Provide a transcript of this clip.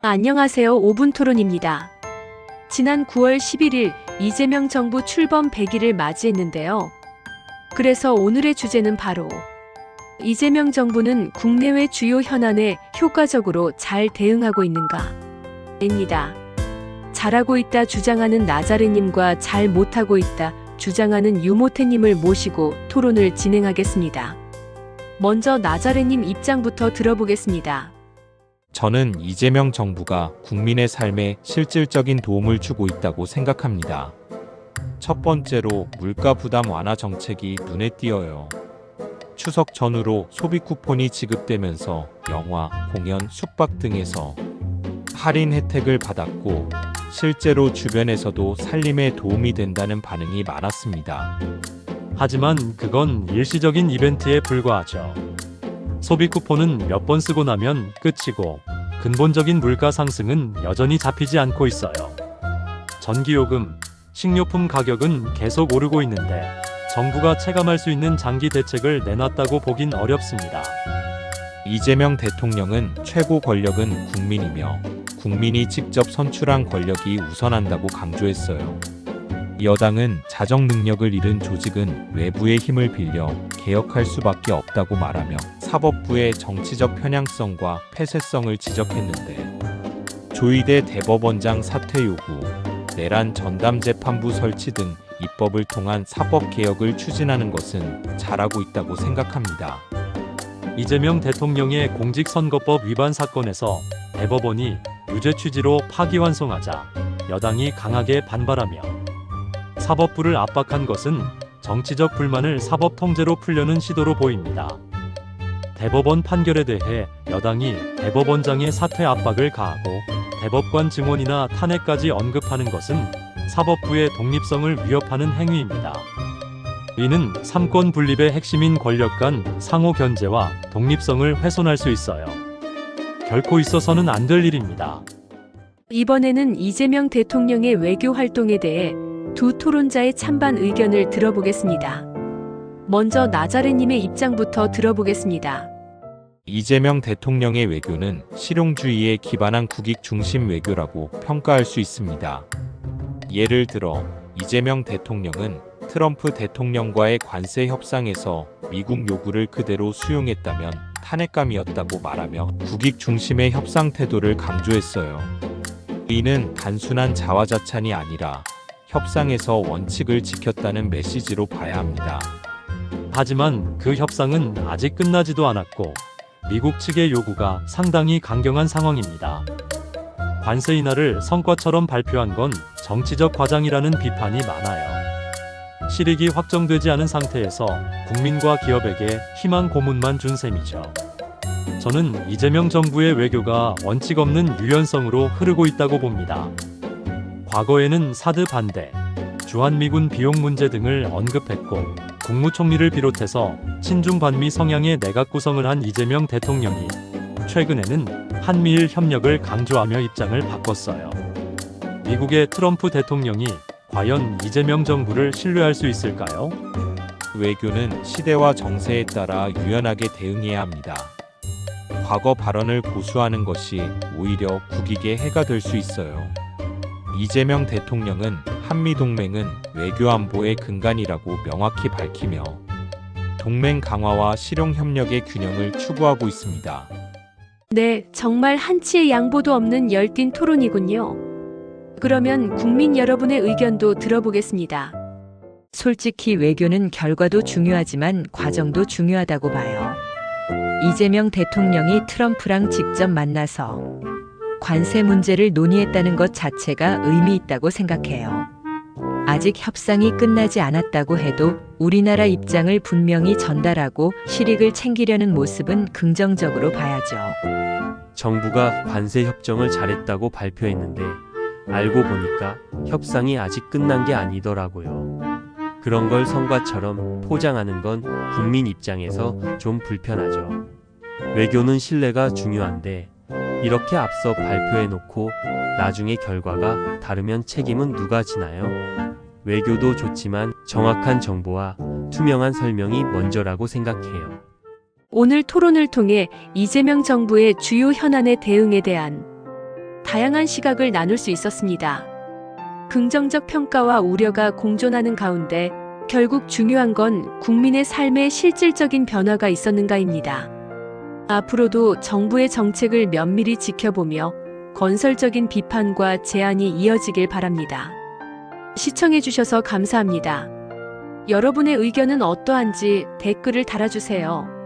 안녕하세요. 5분 토론입니다. 지난 9월 11일 이재명 정부 출범 100일을 맞이했는데요. 그래서 오늘의 주제는 바로 이재명 정부는 국내외 주요 현안에 효과적으로 잘 대응하고 있는가?입니다. 잘하고 있다 주장하는 나자레님과 잘 못하고 있다 주장하는 유모태님을 모시고 토론을 진행하겠습니다. 먼저 나자레님 입장부터 들어보겠습니다. 저는 이재명 정부가 국민의 삶에 실질적인 도움을 주고 있다고 생각합니다. 첫 번째로 물가 부담 완화 정책이 눈에 띄어요. 추석 전후로 소비 쿠폰이 지급되면서 영화, 공연, 숙박 등에서 할인 혜택을 받았고 실제로 주변에서도 살림에 도움이 된다는 반응이 많았습니다. 하지만 그건 일시적인 이벤트에 불과하죠. 소비 쿠폰은 몇 번 쓰고 나면 끝이고 근본적인 물가 상승은 여전히 잡히지 않고 있어요. 전기요금, 식료품 가격은 계속 오르고 있는데 정부가 체감할 수 있는 장기 대책을 내놨다고 보긴 어렵습니다. 이재명 대통령은 최고 권력은 국민이며 국민이 직접 선출한 권력이 우선한다고 강조했어요. 여당은 자정 능력을 잃은 조직은 외부의 힘을 빌려 개혁할 수밖에 없다고 말하며 사법부의 정치적 편향성과 폐쇄성을 지적했는데 조희대 대법원장 사퇴 요구, 내란 전담재판부 설치 등 입법을 통한 사법개혁을 추진하는 것은 잘하고 있다고 생각합니다. 이재명 대통령의 공직선거법 위반 사건에서 대법원이 유죄 취지로 파기환송하자 여당이 강하게 반발하며 사법부를 압박한 것은 정치적 불만을 사법 통제로 풀려는 시도로 보입니다. 대법원 판결에 대해 여당이 대법원장의 사퇴 압박을 가하고 대법관 증언이나 탄핵까지 언급하는 것은 사법부의 독립성을 위협하는 행위입니다. 이는 삼권 분립의 핵심인 권력 간 상호 견제와 독립성을 훼손할 수 있어요. 결코 있어서는 안 될 일입니다. 이번에는 이재명 대통령의 외교 활동에 대해 두 토론자의 찬반 의견을 들어보겠습니다. 먼저 나자레님의 입장부터 들어보겠습니다. 이재명 대통령의 외교는 실용주의에 기반한 국익 중심 외교라고 평가할 수 있습니다. 예를 들어 이재명 대통령은 트럼프 대통령과의 관세 협상에서 미국 요구를 그대로 수용했다면 탄핵감이었다고 말하며 국익 중심의 협상 태도를 강조했어요. 이는 단순한 자화자찬이 아니라 협상에서 원칙을 지켰다는 메시지로 봐야 합니다. 하지만 그 협상은 아직 끝나지도 않았고 미국 측의 요구가 상당히 강경한 상황입니다. 관세 인하를 성과처럼 발표한 건 정치적 과장이라는 비판이 많아요. 실익이 확정되지 않은 상태에서 국민과 기업에게 희망 고문만 준 셈이죠. 저는 이재명 정부의 외교가 원칙 없는 유연성으로 흐르고 있다고 봅니다. 과거에는 사드 반대, 주한미군 비용 문제 등을 언급했고 국무총리를 비롯해서 친중 반미 성향의 내각 구성을 한 이재명 대통령이 최근에는 한미일 협력을 강조하며 입장을 바꿨어요. 미국의 트럼프 대통령이 과연 이재명 정부를 신뢰할 수 있을까요? 외교는 시대와 정세에 따라 유연하게 대응해야 합니다. 과거 발언을 고수하는 것이 오히려 국익에 해가 될 수 있어요. 이재명 대통령은 한미동맹은 외교안보의 근간이라고 명확히 밝히며 동맹 강화와 실용협력의 균형을 추구하고 있습니다. 네, 정말 한치의 양보도 없는 열띤 토론이군요. 그러면 국민 여러분의 의견도 들어보겠습니다. 솔직히 외교는 결과도 중요하지만 과정도 중요하다고 봐요. 이재명 대통령이 트럼프랑 직접 만나서 관세 문제를 논의했다는 것 자체가 의미 있다고 생각해요. 아직 협상이 끝나지 않았다고 해도 우리나라 입장을 분명히 전달하고 실익을 챙기려는 모습은 긍정적으로 봐야죠. 정부가 관세 협정을 잘했다고 발표했는데 알고 보니까 협상이 아직 끝난 게 아니더라고요. 그런 걸 성과처럼 포장하는 건 국민 입장에서 좀 불편하죠. 외교는 신뢰가 중요한데 이렇게 앞서 발표해놓고 나중에 결과가 다르면 책임은 누가 지나요? 외교도 좋지만 정확한 정보와 투명한 설명이 먼저라고 생각해요. 오늘 토론을 통해 이재명 정부의 주요 현안의 대응에 대한 다양한 시각을 나눌 수 있었습니다. 긍정적 평가와 우려가 공존하는 가운데 결국 중요한 건 국민의 삶에 실질적인 변화가 있었는가입니다. 앞으로도 정부의 정책을 면밀히 지켜보며 건설적인 비판과 제안이 이어지길 바랍니다. 시청해주셔서 감사합니다. 여러분의 의견은 어떠한지 댓글을 달아주세요.